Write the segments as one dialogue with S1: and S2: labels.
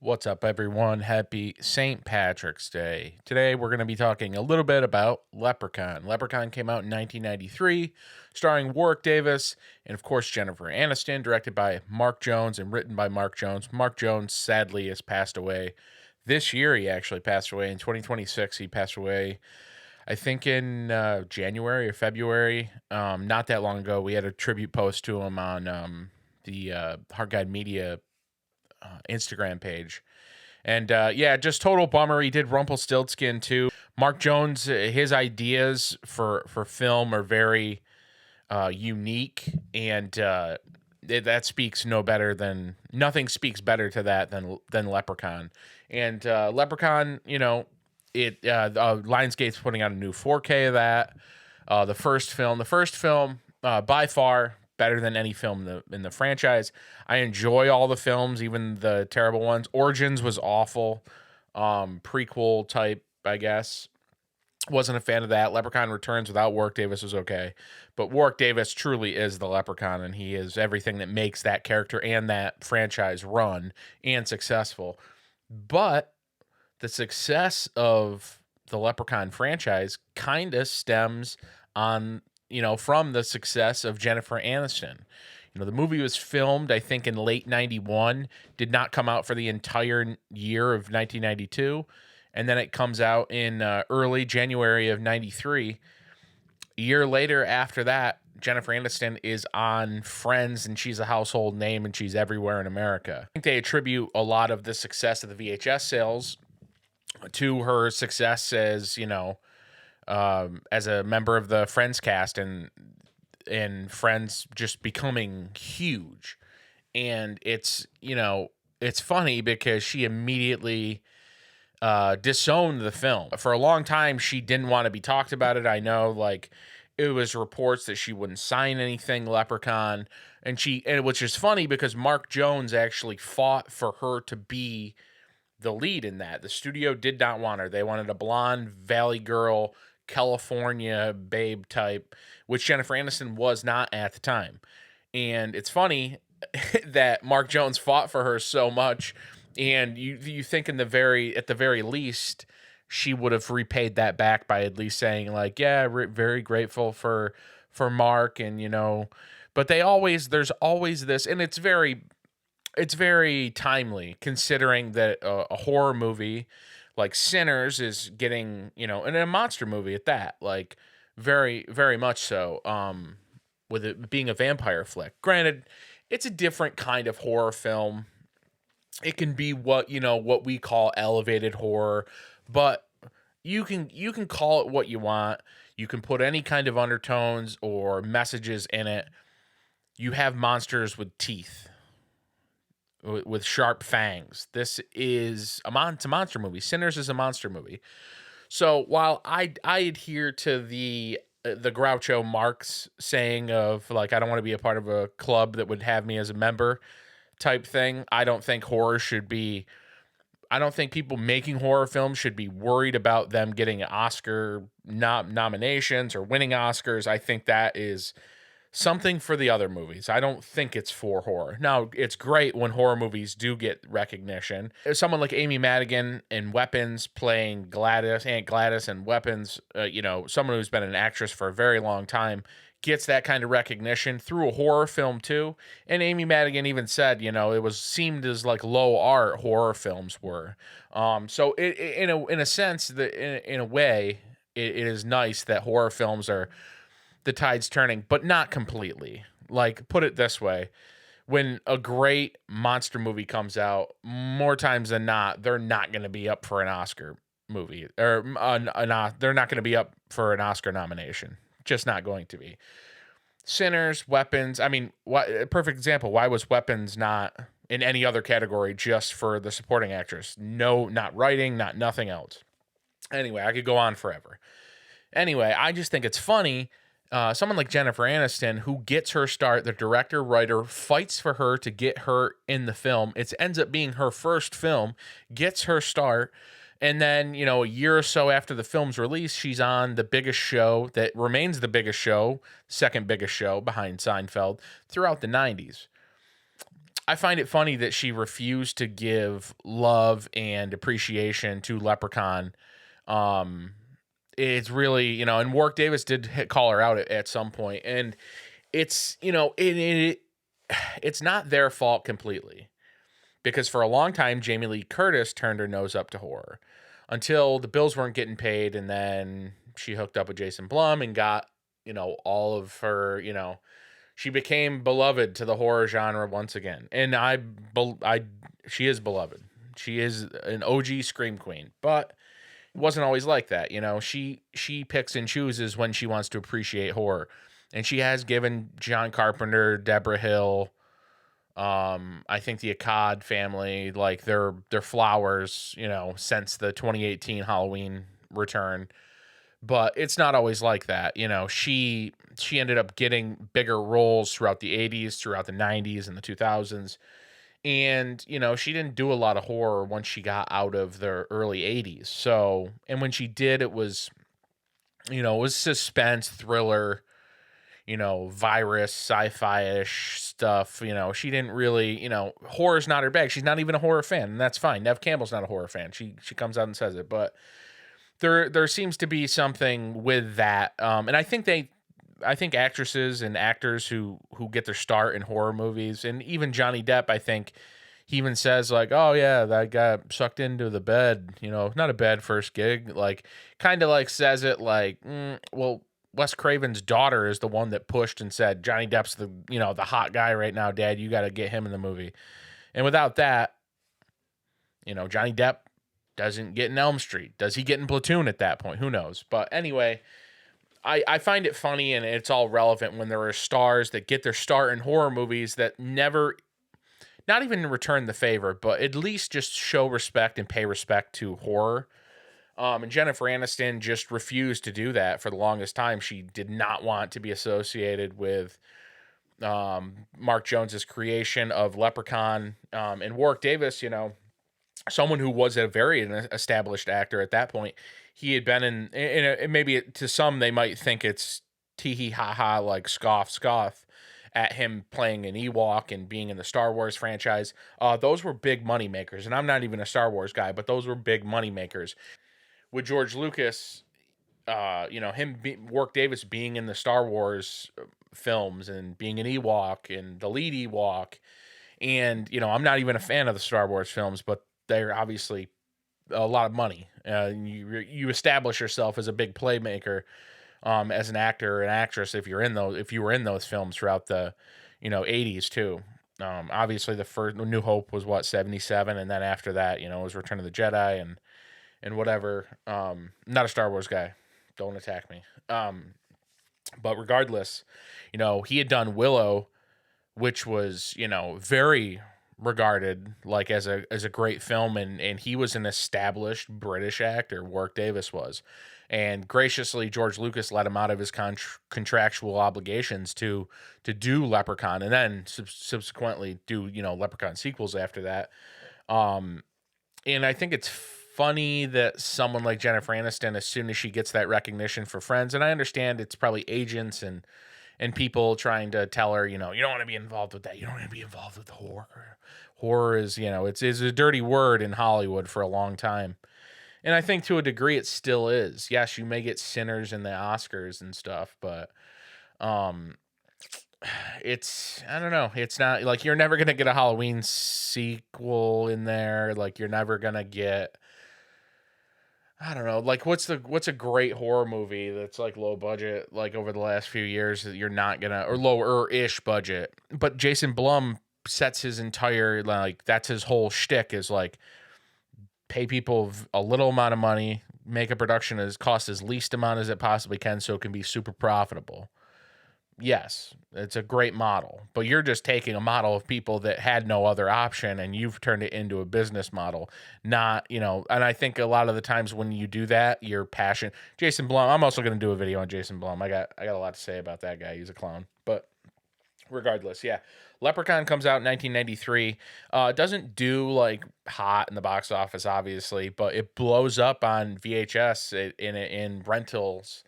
S1: What's up, everyone? Happy St. Patrick's Day. Today, we're going to be talking a little bit about Leprechaun. Leprechaun came out in 1993, starring Warwick Davis and, of course, Jennifer Aniston, directed by Mark Jones and written by Mark Jones. Mark Jones, sadly, has passed away this year. He actually passed away in 2026. He passed away, I think, in January or February. Not that long ago. We had a tribute post to him on the Hard Guide Media Instagram page. And yeah, just total bummer. He did Rumpelstiltskin too. Mark Jones, his ideas for film are very unique, and that speaks no better than nothing speaks better to that than Leprechaun. And Leprechaun, Lionsgate's putting out a new 4K of that. The first film, by far better than any film in the franchise. I enjoy all the films, even the terrible ones. Origins was awful, prequel type, I guess. Wasn't a fan of that. Leprechaun Returns without Warwick Davis was okay, but Warwick Davis truly is the Leprechaun, and he is everything that makes that character and that franchise run and successful. But the success of the Leprechaun franchise kind of stems on, from the success of Jennifer Aniston. The movie was filmed, I think, in late 91, did not come out for the entire year of 1992. And then it comes out in early January of 93. A year later after that, Jennifer Aniston is on Friends, and she's a household name, and she's everywhere in America. I think they attribute a lot of the success of the VHS sales to her success as, as a member of the Friends cast, and Friends just becoming huge. And it's funny because she immediately disowned the film. For a long time, she didn't want to be talked about it. I know, it was reports that she wouldn't sign anything Leprechaun, and which is funny because Mark Jones actually fought for her to be the lead in that. The studio did not want her. They wanted a blonde Valley girl, California babe type, which Jennifer Aniston was not at the time. And it's funny that Mark Jones fought for her so much, and you think at the very least she would have repaid that back by at least saying very grateful for Mark, and but there's always this, and it's very timely considering that a horror movie like Sinners is getting, and a monster movie at that, very, very much so, with it being a vampire flick. Granted, it's a different kind of horror film. It can be what we call elevated horror, but you can call it what you want. You can put any kind of undertones or messages in it. You have monsters with teeth, with sharp fangs. This is it's a monster movie. Sinners is a monster movie. So while I adhere to the Groucho Marx saying of I don't want to be a part of a club that would have me as a member type thing, I don't think people making horror films should be worried about them getting Oscar nominations or winning Oscars. I think that is something for the other movies. I don't think it's for horror. Now, it's great when horror movies do get recognition. Someone like Amy Madigan in Weapons playing Aunt Gladys in Weapons, someone who's been an actress for a very long time, gets that kind of recognition through a horror film too. And Amy Madigan even said, it seemed as low art horror films were. So in a sense, in a way, it is nice that horror films are the tide's turning, but not completely. Put it this way, when a great monster movie comes out, more times than not, they're not going to be up for an Oscar movie, or they're not going to be up for an Oscar nomination. Just not going to be. Sinners, Weapons. I mean, perfect example. Why was Weapons not in any other category just for the supporting actress? No, not writing, not nothing else. Anyway, I could go on forever. Anyway, I just think it's funny. Someone like Jennifer Aniston, who gets her start, the director, writer, fights for her to get her in the film. It ends up being her first film, gets her start. And then, a year or so after the film's release, she's on the biggest show that remains the biggest show, second biggest show behind Seinfeld throughout the 90s. I find it funny that she refused to give love and appreciation to Leprechaun. Um, it's really, and Warwick Davis did call her out at some point, and it's, it's not their fault completely, because for a long time Jamie Lee Curtis turned her nose up to horror until the bills weren't getting paid, and then she hooked up with Jason Blum and got, all of her, she became beloved to the horror genre once again. And she is beloved. She is an OG scream queen, but it wasn't always like that. She picks and chooses when she wants to appreciate horror. And she has given John Carpenter, Deborah Hill, I think the Akkad family, like their flowers, since the 2018 Halloween return. But it's not always like that. She ended up getting bigger roles throughout the 80s, throughout the 90s and the 2000s. And, she didn't do a lot of horror once she got out of the early 80s. So, and when she did, it was, it was suspense, thriller, virus, sci-fi-ish stuff. She didn't really, horror's not her bag. She's not even a horror fan, and that's fine. Nev Campbell's not a horror fan. She comes out and says it, but there seems to be something with that. And I think actresses and actors who get their start in horror movies, and even Johnny Depp, I think he even says like, "Oh yeah, that got sucked into the bed." Not a bad first gig. Like, kind of like says it like, well, Wes Craven's daughter is the one that pushed and said, "Johnny Depp's the hot guy right now, Dad. You got to get him in the movie." And without that, Johnny Depp doesn't get in Elm Street. Does he get in Platoon at that point? Who knows? But anyway, I find it funny, and it's all relevant when there are stars that get their start in horror movies that never, not even return the favor, but at least just show respect and pay respect to horror. And Jennifer Aniston just refused to do that for the longest time. She did not want to be associated with Mark Jones's creation of Leprechaun. And Warwick Davis, someone who was a very established actor at that point. He had been in maybe to some they might think it's tee hee ha ha, like scoff at him playing an Ewok and being in the Star Wars franchise. Those were big money makers, and I'm not even a Star Wars guy, but those were big money makers. With George Lucas, Warwick Davis being in the Star Wars films and being an Ewok and the lead Ewok, and I'm not even a fan of the Star Wars films, but they're obviously a lot of money. You establish yourself as a big playmaker, as an actor or an actress if you were in those films throughout the 80s too. Obviously the first New Hope was 77, and then after that, it was Return of the Jedi and whatever. Not a Star Wars guy. Don't attack me. But regardless, he had done Willow, which was, very regarded like as a great film, and he was an established British actor. Warwick Davis was, and graciously George Lucas let him out of his contractual obligations to do Leprechaun, and then subsequently do Leprechaun sequels after that. And I think it's funny that someone like Jennifer Aniston, as soon as she gets that recognition for Friends, and I understand it's probably agents and people trying to tell her, you don't want to be involved with that. You don't want to be involved with horror. Horror is, it's a dirty word in Hollywood for a long time. And I think to a degree it still is. Yes, you may get Sinners in the Oscars and stuff, but it's, I don't know. It's not like you're never going to get a Halloween sequel in there. Like you're never going to get, I don't know, like what's a great horror movie that's like low budget, like over the last few years that you're not gonna, or lower-ish budget, but Jason Blum sets his entire, like that's his whole shtick, is like pay people a little amount of money, make a production as cost as least amount as it possibly can so it can be super profitable. Yes, it's a great model, but you're just taking a model of people that had no other option and you've turned it into a business model. Not, and I think a lot of the times when you do that, your passion. Jason Blum, I'm also going to do a video on Jason Blum. I got a lot to say about that guy. He's a clown. But regardless, yeah. Leprechaun comes out in 1993. It doesn't do like hot in the box office, obviously, but it blows up on VHS in rentals.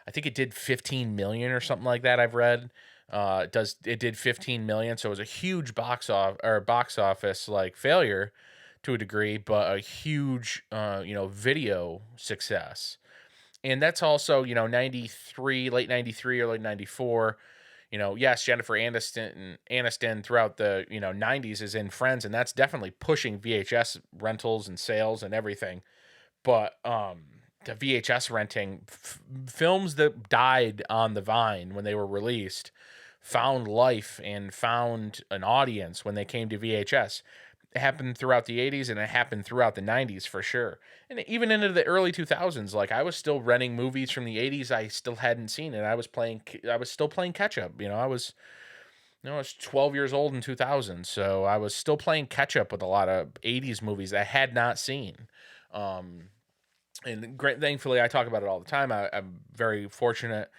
S1: I think it did 15 million or something like that, I've read. It did 15 million, so it was a huge box office like failure to a degree, but a huge video success. And that's also 93, late 93 or late 94. Yes, Jennifer Aniston throughout the 90s is in Friends, and that's definitely pushing VHS rentals and sales and everything. But the VHS renting films that died on the vine when they were released found life and found an audience when they came to VHS. It happened throughout the 80s and it happened throughout the 90s for sure. And even into the early 2000s, like I was still renting movies from the 80s I still hadn't seen, and I was still playing catch up. I was 12 years old in 2000, so I was still playing catch up with a lot of 80s movies I had not seen. And thankfully, I talk about it all the time. I'm very fortunate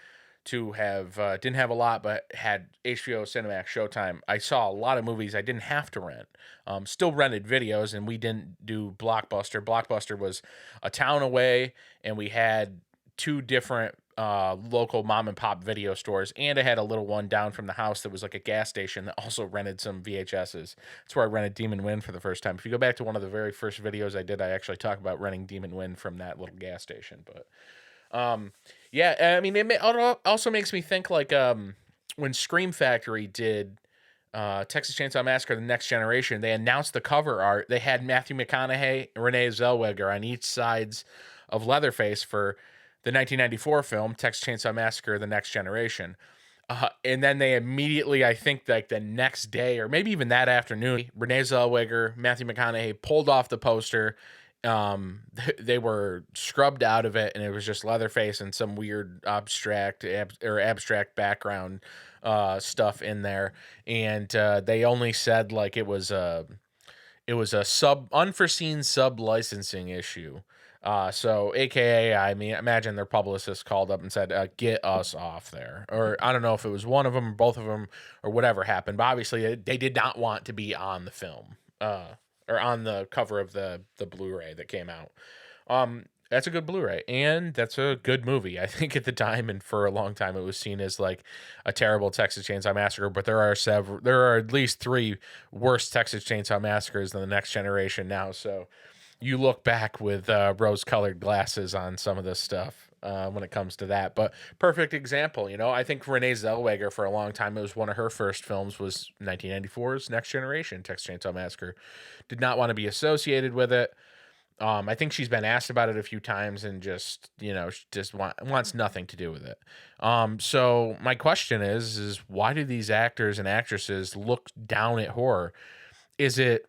S1: to have didn't have a lot, but had HBO, Cinemax, Showtime. I saw a lot of movies I didn't have to rent. Still rented videos, and we didn't do Blockbuster. Blockbuster was a town away, and we had two different local mom and pop video stores, and I had a little one down from the house that was like a gas station that also rented some VHSs. That's where I rented Demon Wind for the first time. If you go back to one of the very first videos I did, I actually talk about renting Demon Wind from that little gas station. But yeah, I mean, it also makes me think like when Scream Factory did Texas Chainsaw Massacre: The Next Generation, they announced the cover art. They had Matthew McConaughey and Renee Zellweger on each sides of Leatherface for the 1994 film Texas Chainsaw Massacre: The Next Generation. And then they immediately, I think like the next day or maybe even that afternoon, Renee Zellweger, Matthew McConaughey pulled off the poster. They were scrubbed out of it, and it was just Leatherface and some weird abstract background stuff in there. And they only said like it was a unforeseen sub licensing issue. So AKA, I mean, imagine their publicist called up and said, get us off there. Or I don't know if it was one of them, or both of them, or whatever happened. But obviously they did not want to be on the film, or on the cover of the Blu-ray that came out. That's a good Blu-ray, and that's a good movie. I think at the time and for a long time it was seen as like a terrible Texas Chainsaw Massacre, but there are at least 3 worse Texas Chainsaw Massacres than The Next Generation now. So you look back with rose-colored glasses on some of this stuff when it comes to that. But perfect example, I think Renee Zellweger for a long time, it was one of her first films was 1994's Next Generation, Texas Chainsaw Massacre. Did not want to be associated with it. I think she's been asked about it a few times and just wants nothing to do with it. So my question is why do these actors and actresses look down at horror? Is it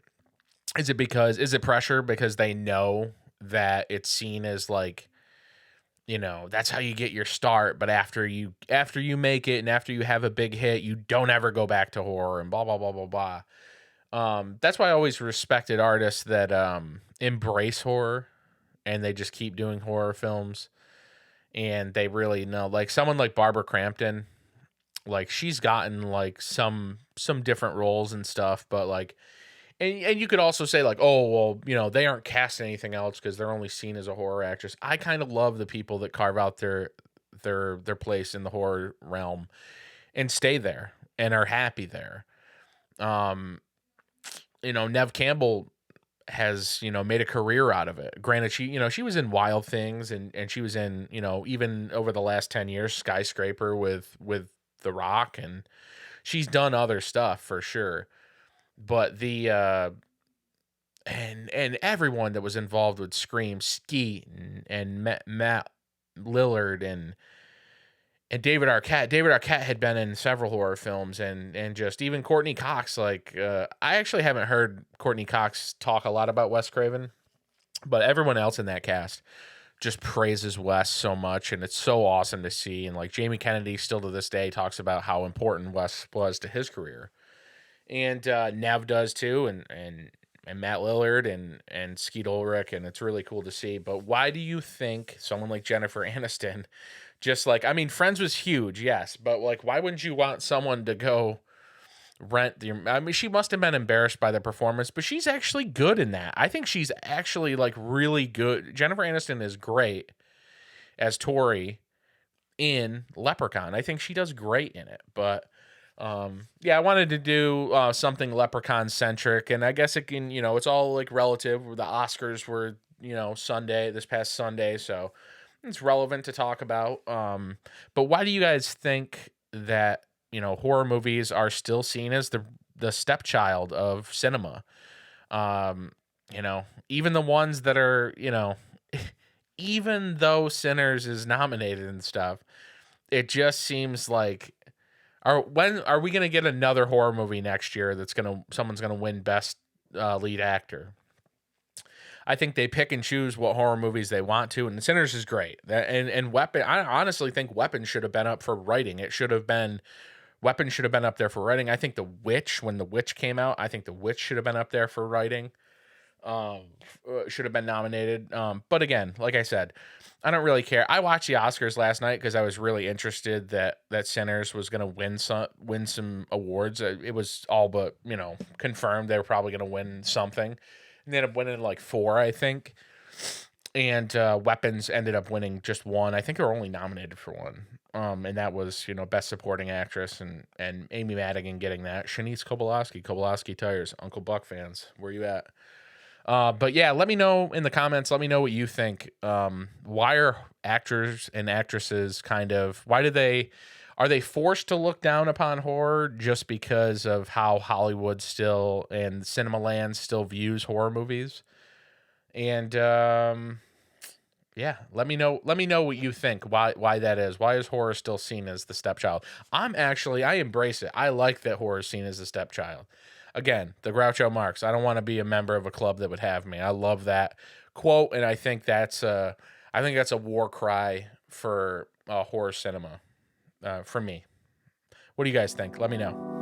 S1: pressure because they know that it's seen as like, that's how you get your start, but after you make it and after you have a big hit, you don't ever go back to horror and blah blah blah blah blah. That's why I always respected artists that embrace horror and they just keep doing horror films, and they really know, like someone like Barbara Crampton, like she's gotten like some different roles and stuff, but like, and you could also say like, oh well, they aren't cast anything else because they're only seen as a horror actress. I kind of love the people that carve out their place in the horror realm and stay there and are happy there. Nev Campbell has, made a career out of it. Granted, she was in Wild Things and she was in, even over the last 10 years, Skyscraper with The Rock, and she's done other stuff for sure. But the and everyone that was involved with Scream, Skeet and Matt Lillard and David Arquette. David Arquette had been in several horror films, and just even Courtney Cox. Like, I actually haven't heard Courtney Cox talk a lot about Wes Craven, but everyone else in that cast just praises Wes so much, and it's so awesome to see. And like Jamie Kennedy still to this day talks about how important Wes was to his career, and Nev does too, and Matt Lillard and Skeet Ulrich, and it's really cool to see. But why do you think someone like Jennifer Aniston? Just like, I mean, Friends was huge, yes, but like, why wouldn't you want someone to go rent I mean, she must have been embarrassed by the performance, but she's actually good in that. I think she's actually like really good. Jennifer Aniston is great as Tori in Leprechaun. I think she does great in it, but Yeah, I wanted to do something Leprechaun centric, and I guess it can, it's all like relative. The Oscars were, this past Sunday, so it's relevant to talk about. But why do you guys think that, horror movies are still seen as the stepchild of cinema? Even the ones that are, even though Sinners is nominated and stuff, it just seems like when are we gonna get another horror movie next year that's someone's gonna win best lead actor? I think they pick and choose what horror movies they want to, and Sinners is great. And Weapon, I honestly think Weapon should have been up for writing. Weapon should have been up there for writing. I think when The Witch came out, I think The Witch should have been up there for writing. um should have been nominated. But again, like I said, I don't really care. I watched the Oscars last night because I was really interested that Sinners was going to win some awards. It was all but confirmed they were probably going to win something, and they ended up winning like four, I think. And Weapons ended up winning just one. I think they were only nominated for one. And that was best supporting actress, and Amy Madigan getting that. Shanice Kowalski Tires, Uncle Buck fans, where you at? But yeah, let me know in the comments. Let me know what you think. Why are actors and actresses are they forced to look down upon horror just because of how Hollywood still and cinema land still views horror movies? And yeah, let me know what you think. Why that is. Why is horror still seen as the stepchild? I embrace it. I like that horror is seen as the stepchild. Again, the Groucho Marx. I don't want to be a member of a club that would have me. I love that quote, and I think that's a war cry for horror cinema. For me. What do you guys think? Let me know.